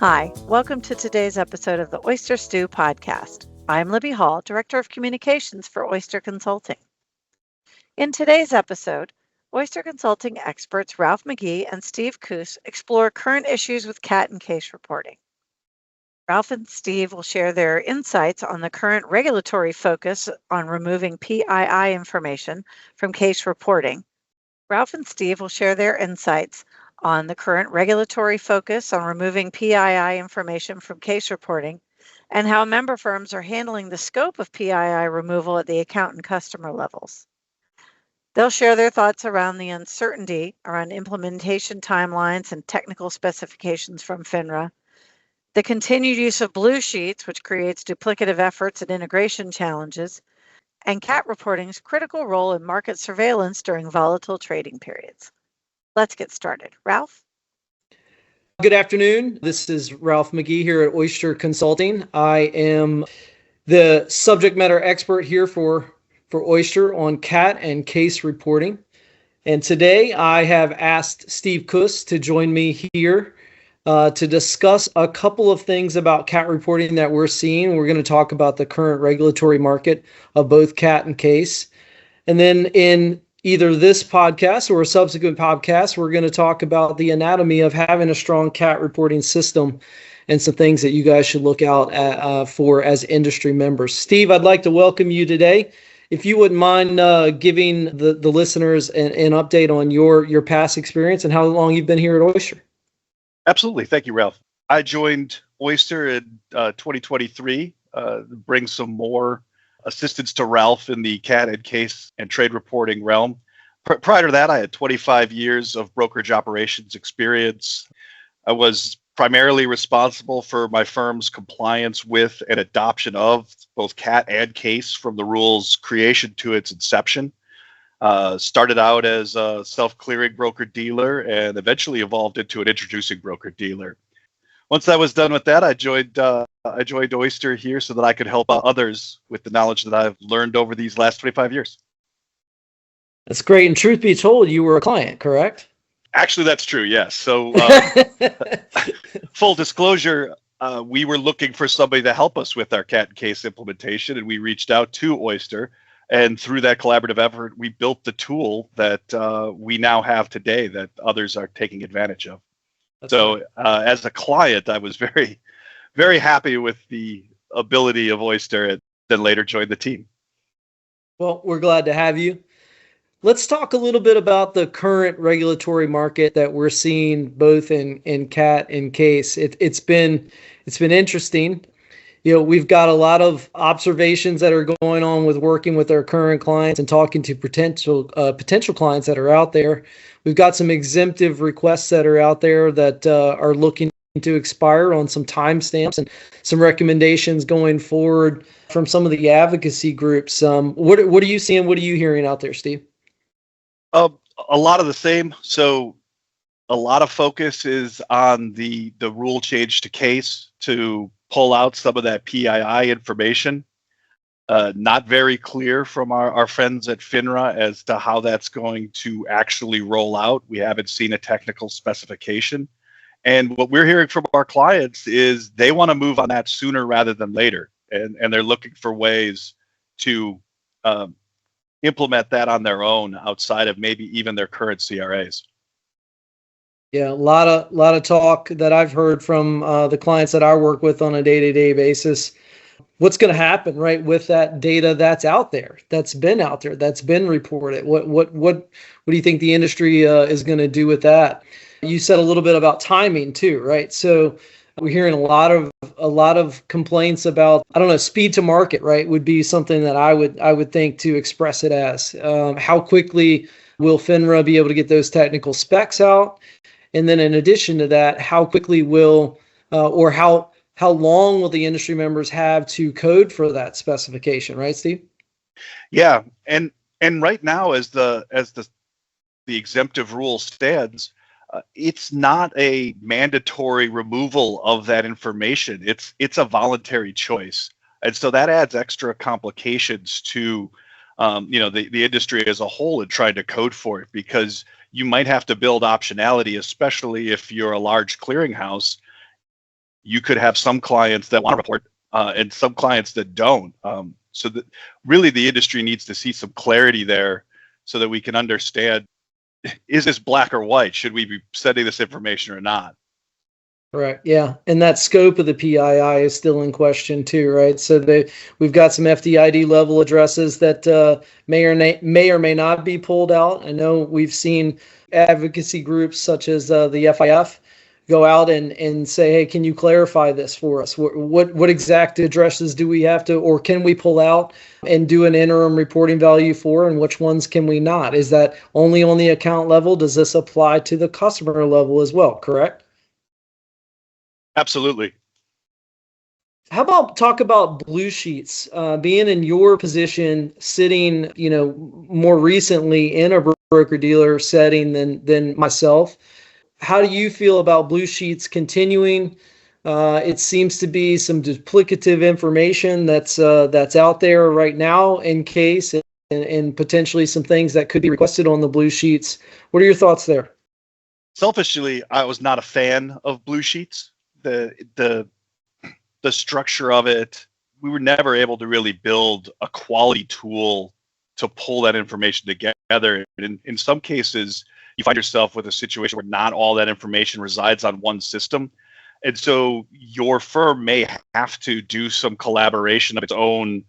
Hi, welcome to today's episode of the Oyster Stew podcast. I'm Libby Hall, Director of Communications for Oyster Consulting. In today's episode, Oyster Consulting experts Ralph McGee and Steve Coos explore current issues with CAT and CAIS reporting. Ralph and Steve will share their insights on the current regulatory focus on removing PII information from CAIS reporting. Ralph and Steve will share their insights on the current regulatory focus on removing PII information from CAIS reporting and how member firms are handling the scope of PII removal at the account and customer levels. They'll share their thoughts around the uncertainty around implementation timelines and technical specifications from FINRA, the continued use of blue sheets, which creates duplicative efforts and integration challenges, and CAT reporting's critical role in market surveillance during volatile trading periods. Let's get started. Ralph? Good afternoon. This is Ralph McGee here at Oyster Consulting. I am the subject matter expert here for Oyster on CAT and CAIS reporting. And today I have asked Steve Coos to join me here to discuss a couple of things about CAT reporting that we're seeing. We're going to talk about the current regulatory market of both CAT and CAIS. And then in either this podcast or a subsequent podcast, we're going to talk about the anatomy of having a strong CAT reporting system and some things that you guys should look out for as industry members. Steve, I'd like to welcome you today. If you wouldn't mind giving the listeners an update on your past experience and how long you've been here at Oyster. Absolutely. Thank you, Ralph. I joined Oyster in 2023, bring some more assistance to Ralph in the CAT and CAIS and trade reporting realm. Prior to that, I had 25 years of brokerage operations experience. I was primarily responsible for my firm's compliance with and adoption of both CAT and CAIS from the rule's creation to its inception. Started out as a self-clearing broker-dealer and eventually evolved into an introducing broker-dealer. Once I was done with that, I joined Oyster here so that I could help others with the knowledge that I've learned over these last 25 years. That's great. And truth be told, you were a client, correct? Actually, that's true, yes. So full disclosure, we were looking for somebody to help us with our CAT and CAIS implementation, and we reached out to Oyster. And through that collaborative effort, we built the tool that we now have today that others are taking advantage of. That's so as a client, I was very, very happy with the ability of Oyster and then later joined the team. Well, we're glad to have you. Let's talk a little bit about the current regulatory market that we're seeing both in CAT and CAIS. It's been interesting. You know, we've got a lot of observations that are going on with working with our current clients and talking to potential clients that are out there. We've got some exemptive requests that are out there that are looking to expire on some timestamps and some recommendations going forward from some of the advocacy groups. What are you seeing? What are you hearing out there, Steve? A lot of the same. So a lot of focus is on the rule change to CAIS to pull out some of that PII information. Not very clear from our friends at FINRA as to how that's going to actually roll out. We haven't seen a technical specification. And what we're hearing from our clients is they want to move on that sooner rather than later. And they're looking for ways to implement that on their own outside of maybe even their current CRAs. Yeah, a lot of talk that I've heard from the clients that I work with on a day-to-day basis. What's going to happen, right, with that data that's out there, that's been out there, that's been reported? What do you think the industry is going to do with that? You said a little bit about timing too, right? So we're hearing a lot of complaints about, I don't know, speed to market, right? Would be something that I would think to express it as. How quickly will FINRA be able to get those technical specs out? And then in addition to that, how quickly will or how long will the industry members have to code for that specification, right, Steve? Yeah, and right now, as the exemptive rule stands, it's not a mandatory removal of that information. It's a voluntary choice, and so that adds extra complications to the industry as a whole in trying to code for it, because you might have to build optionality, especially if you're a large clearinghouse you could have some clients that want to report and some clients that don't. So that really the industry needs to see some clarity there so that we can understand, is this black or white? Should we be sending this information or not? Right. Yeah. And that scope of the PII is still in question too, right? So we've got some FDID level addresses that may or may not be pulled out. I know we've seen advocacy groups such as the FIF go out and say, hey, can you clarify this for us? What exact addresses do we have to, or can we pull out and do an interim reporting value for, and which ones can we not? Is that only on the account level? Does this apply to the customer level as well, correct? Absolutely. How about talk about blue sheets? Being in your position, sitting, more recently in a broker dealer setting than myself, how do you feel about blue sheets continuing? It seems to be some duplicative information that's out there right now in CAIS, and potentially some things that could be requested on the blue sheets. What are your thoughts there? Selfishly, I was not a fan of blue sheets. The structure of it, we were never able to really build a quality tool to pull that information together. In some cases, you find yourself with a situation where not all that information resides on one system. And so your firm may have to do some collaboration of its own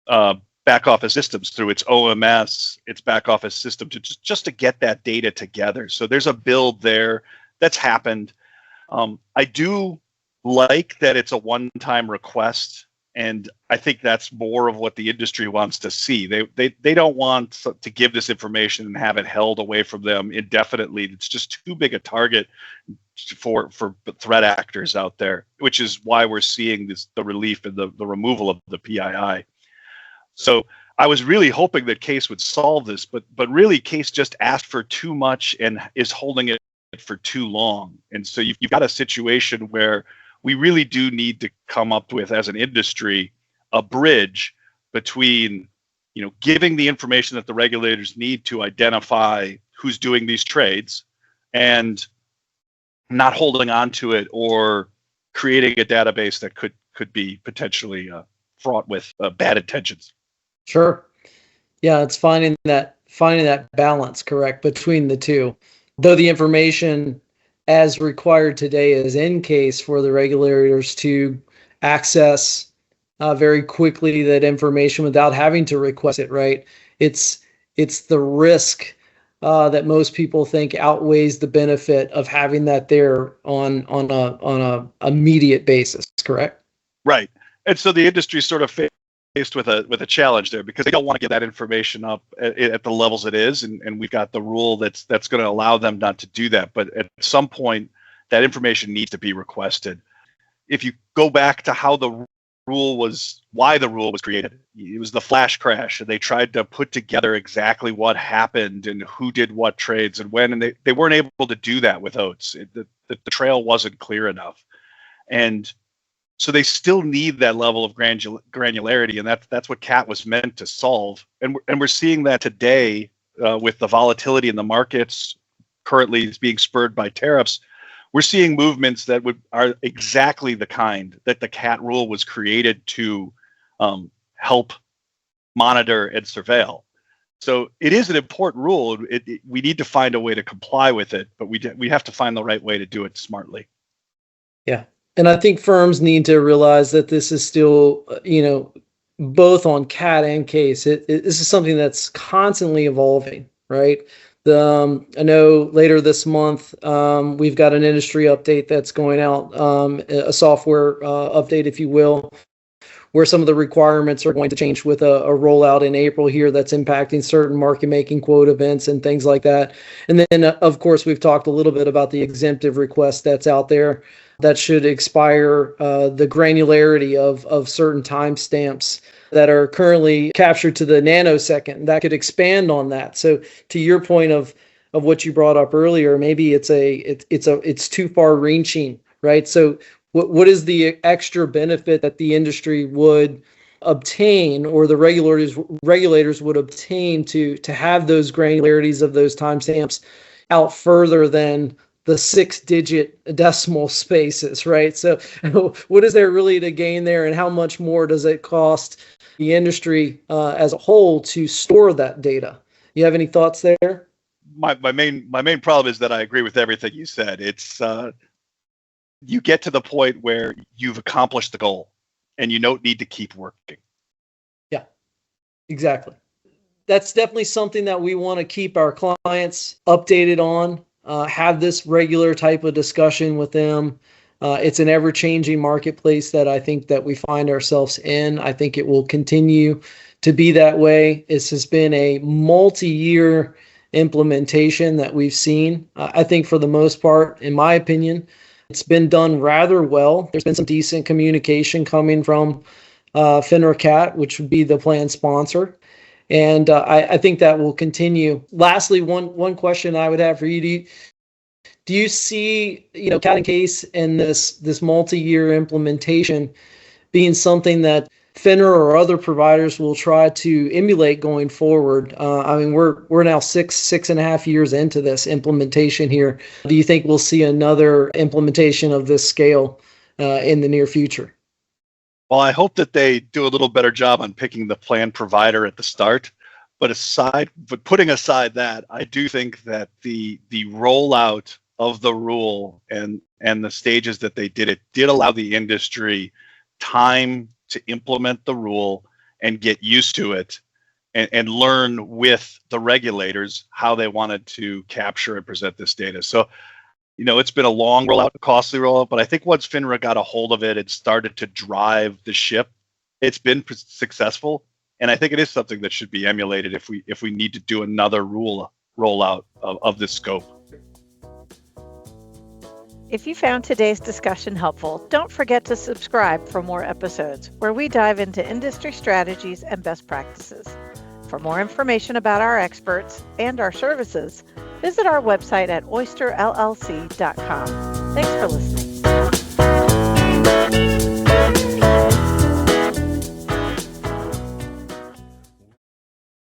back office systems through its OMS, its back office system, to just to get that data together. So there's a build there that's happened. I do like that it's a one-time request, and I think that's more of what the industry wants to see. They don't want to give this information and have it held away from them indefinitely. It's just too big a target for threat actors out there, which is why we're seeing the relief and the removal of the PII. So I was really hoping that CAIS would solve this, but really CAIS just asked for too much and is holding it for too long. And so you've got a situation where we really do need to come up with, as an industry, a bridge between, giving the information that the regulators need to identify who's doing these trades and not holding on to it or creating a database that could be potentially fraught with bad intentions. Sure. Yeah, it's finding that balance, correct, between the two. Though the information as required today is in CAIS for the regulators to access very quickly that information without having to request it, right? It's the risk that most people think outweighs the benefit of having that there on a immediate basis, correct? Right. And so the industry sort of faced with a challenge there, because they don't want to get that information up at the levels it is, and we've got the rule that's going to allow them not to do that. But at some point, that information needs to be requested. If you go back to why the rule was created, it was the flash crash, and they tried to put together exactly what happened and who did what trades and when, and they weren't able to do that with Oats. The trail wasn't clear enough, and so they still need that level of granularity, and that's what CAT was meant to solve. And we're seeing that today with the volatility in the markets currently is being spurred by tariffs. We're seeing movements that are exactly the kind that the CAT rule was created to help monitor and surveil. So it is an important rule. We need to find a way to comply with it, but we have to find the right way to do it smartly. Yeah. And I think firms need to realize that this is still, both on CAT and CAIS. This is something that's constantly evolving, right? I know later this month, we've got an industry update that's going out, a software update, if you will, where some of the requirements are going to change with a rollout in April here that's impacting certain market making quote events and things like that. And then, of course, we've talked a little bit about the exemptive request that's out there that should expire the granularity of certain timestamps that are currently captured to the nanosecond. That could expand on that. So to your point of what you brought up earlier, maybe it's too far reaching, right? So what is the extra benefit that the industry would obtain, or the regulators would obtain to have those granularities of those timestamps out further than the 6-digit decimal spaces, right? So what is there really to gain there, and how much more does it cost the industry as a whole to store that data? You have any thoughts there? My main problem is that I agree with everything you said. It's you get to the point where you've accomplished the goal and you don't need to keep working. Yeah, exactly. That's definitely something that we want to keep our clients updated on, have this regular type of discussion with them. It's an ever-changing marketplace that I think that we find ourselves in. I think it will continue to be that way. This has been a multi-year implementation that we've seen. I think for the most part, in my opinion, it's been done rather well. There's been some decent communication coming from FINRA CAT, which would be the plan sponsor. And I think that will continue. Lastly, one question I would have for you: Do you see, CAT and CAIS and this multi-year implementation being something that FINRA or other providers will try to emulate going forward? I mean, we're now six and a half years into this implementation here. Do you think we'll see another implementation of this scale in the near future? Well, I hope that they do a little better job on picking the plan provider at the start. But putting aside that, I do think that the rollout of the rule and the stages that they did did allow the industry time to implement the rule and get used to it and learn with the regulators how they wanted to capture and present this data. So, it's been a long rollout, a costly rollout, but I think once FINRA got a hold of it and started to drive the ship, it's been successful. And I think it is something that should be emulated if we need to do another rollout of this scope. If you found today's discussion helpful, don't forget to subscribe for more episodes where we dive into industry strategies and best practices. For more information about our experts and our services, visit our website at oysterllc.com. Thanks for listening.